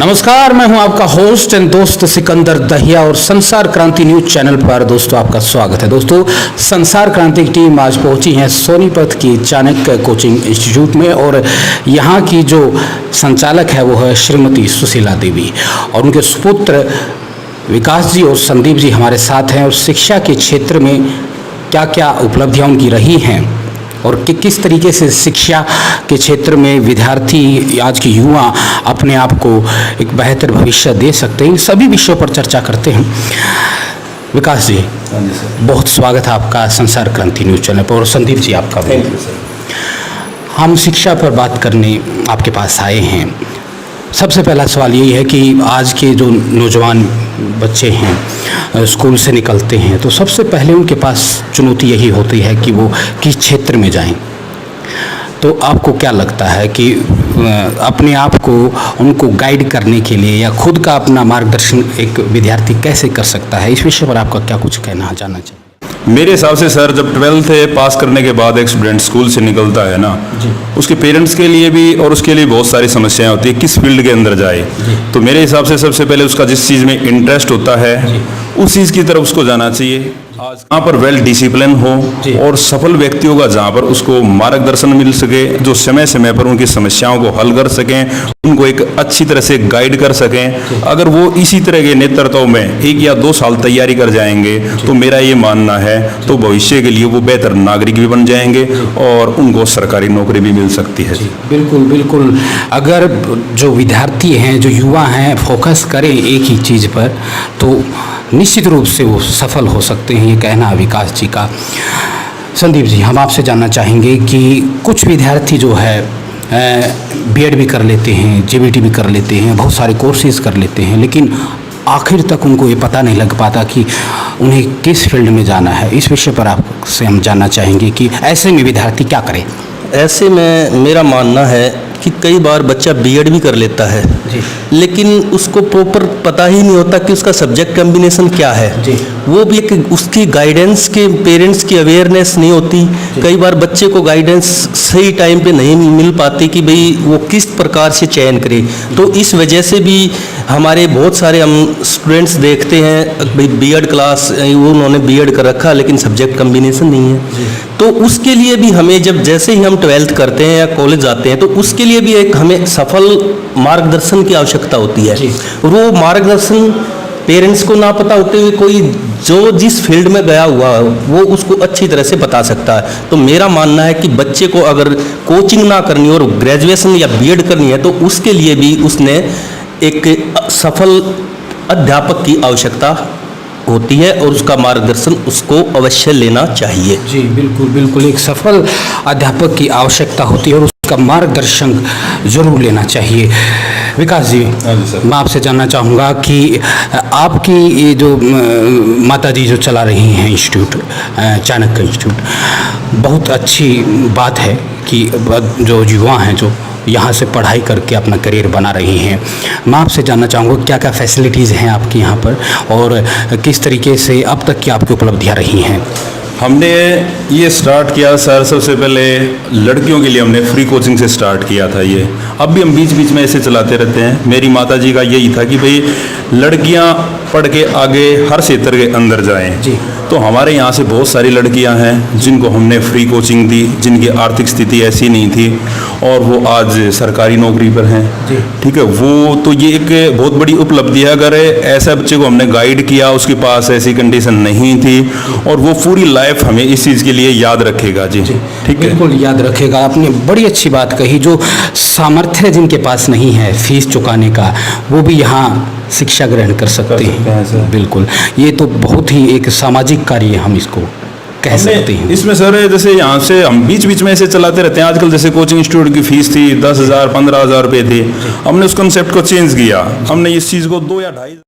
नमस्कार, मैं हूं आपका होस्ट एंड दोस्त सिकंदर दहिया और संसार क्रांति न्यूज चैनल पर दोस्तों आपका स्वागत है। दोस्तों, संसार क्रांति की टीम आज पहुंची है सोनीपत की चाणक्य कोचिंग इंस्टीट्यूट में और यहां की जो संचालक है वो है श्रीमती सुशीला देवी और उनके सुपुत्र विकास जी और संदीप जी हमारे साथ हैं और शिक्षा के क्षेत्र में क्या क्या उपलब्धियां उनकी रही हैं और किस तरीके से शिक्षा के क्षेत्र में विद्यार्थी आज के युवा अपने आप को एक बेहतर भविष्य दे सकते हैं, इन सभी विषयों पर चर्चा करते हैं। विकास जी, बहुत स्वागत है आपका संसार क्रांति न्यूज चैनल पर और संदीप जी आपका भी। हम शिक्षा पर बात करने आपके पास आए हैं। सबसे पहला सवाल यही है कि आज के जो नौजवान बच्चे हैं स्कूल से निकलते हैं तो सबसे पहले उनके पास चुनौती यही होती है कि वो किस क्षेत्र में जाएं। तो आपको क्या लगता है कि अपने आप को उनको गाइड करने के लिए या खुद का अपना मार्गदर्शन एक विद्यार्थी कैसे कर सकता है, इस विषय पर आपका क्या कुछ कहना जानना चाहिए? मेरे हिसाब से सर, जब 12th पास करने के बाद एक स्टूडेंट स्कूल से निकलता है ना, उसके पेरेंट्स के लिए भी और उसके लिए बहुत सारी समस्याएं होती है किस फील्ड के अंदर जाए। तो मेरे हिसाब से सबसे पहले उसका जिस चीज़ में इंटरेस्ट होता है उस चीज़ की तरफ उसको जाना चाहिए। आज जहाँ पर वेल डिसिप्लिन हो और सफल व्यक्तियों का जहाँ पर उसको मार्गदर्शन मिल सके, जो समय समय पर उनकी समस्याओं को हल कर सकें, उनको एक अच्छी तरह से गाइड कर सकें। अगर वो इसी तरह के नेतृत्व में 1 या 2 साल तैयारी कर जाएंगे तो मेरा ये मानना है तो भविष्य के लिए वो बेहतर नागरिक भी बन जाएंगे और उनको सरकारी नौकरी भी मिल सकती है। बिल्कुल बिल्कुल। अगर जो विद्यार्थी हैं, जो युवा हैं, फोकस करें एक ही चीज़ पर तो निश्चित रूप से वो सफल हो सकते हैं, ये कहना है विकास जी का। संदीप जी, हम आपसे जानना चाहेंगे कि कुछ विद्यार्थी जो है बीएड भी कर लेते हैं, जेबीटी भी कर लेते हैं, बहुत सारे कोर्सेज कर लेते हैं, लेकिन आखिर तक उनको ये पता नहीं लग पाता कि उन्हें किस फील्ड में जाना है। इस विषय पर आपसे हम जानना चाहेंगे कि ऐसे में विद्यार्थी क्या करे। ऐसे में मेरा मानना है कि कई बार बच्चा बीएड भी कर लेता है जी, लेकिन उसको प्रॉपर पता ही नहीं होता कि उसका सब्जेक्ट कॉम्बिनेशन क्या है जी। वो भी एक उसकी गाइडेंस के पेरेंट्स की अवेयरनेस नहीं होती। कई बार बच्चे को गाइडेंस सही टाइम पे नहीं मिल पाती कि भाई वो किस प्रकार से चयन करे। तो इस वजह से भी हमारे बहुत सारे हम स्टूडेंट्स देखते हैं भाई बीएड क्लास उन्होंने बीएड कर रखा लेकिन सब्जेक्ट कॉम्बिनेशन नहीं है। तो उसके लिए भी हमें जब जैसे ही हम 12th करते हैं या कॉलेज जाते हैं तो उसके लिए भी एक हमें सफल मार्गदर्शन की आवश्यकता होती है। वो मार्गदर्शन पेरेंट्स को ना पता होते हुए कोई जो जिस फील्ड में गया हुआ है वो उसको अच्छी तरह से बता सकता है। तो मेरा मानना है कि बच्चे को अगर कोचिंग ना करनी और ग्रेजुएशन या बीएड करनी है तो उसके लिए भी उसने एक सफल अध्यापक की आवश्यकता होती है और उसका मार्गदर्शन उसको अवश्य लेना चाहिए। जी बिल्कुल बिल्कुल, एक सफल अध्यापक की आवश्यकता होती है और उसका मार्गदर्शन जरूर लेना चाहिए। विकास जी, मैं आपसे जानना चाहूँगा कि आपकी ये जो माता जी जो चला रही हैं इंस्टीट्यूट, चाणक्य इंस्टीट्यूट, बहुत अच्छी बात है कि जो युवा हैं जो यहाँ से पढ़ाई करके अपना करियर बना रही हैं। मैं आपसे जानना चाहूँगा क्या क्या फैसिलिटीज़ हैं आपके यहाँ पर और किस तरीके से अब तक की आपकी उपलब्धियाँ रही हैं? हमने ये स्टार्ट किया सर, सबसे पहले लड़कियों के लिए हमने फ्री कोचिंग से स्टार्ट किया था। ये अब भी हम बीच बीच में ऐसे चलाते रहते हैं। मेरी माता जी का यही था कि भाई लड़कियां पढ़ के आगे हर क्षेत्र के अंदर जाएं जी। तो हमारे यहाँ से बहुत सारी लड़कियां हैं जिनको हमने फ्री कोचिंग दी, जिनकी आर्थिक स्थिति ऐसी नहीं थी और वो आज सरकारी नौकरी पर हैं। ठीक है, वो तो ये एक बहुत बड़ी उपलब्धि है। अगर ऐसा बच्चे को हमने गाइड किया, उसके पास ऐसी कंडीशन नहीं थी और वो पूरी लाइफ हमें इस चीज़ के लिए याद रखेगा जी। ठीक है, बिल्कुल याद रखेगा। आपने बड़ी अच्छी बात कही। जो सामर्थ्य जिनके पास नहीं है फीस चुकाने का, वो भी यहाँ शिक्षा ग्रहण कर सकते हैं। बिल्कुल, ये तो बहुत ही एक सामाजिक कार्य हम इसको कह सकते हैं। इसमें सर जैसे यहाँ से हम बीच बीच में ऐसे चलाते रहते हैं। आजकल जैसे कोचिंग इंस्टीट्यूट की फीस थी 10,000 15,000 रुपये थी, हमने उस कंसेप्ट को चेंज किया। हमने इस चीज़ को 2 या 2.5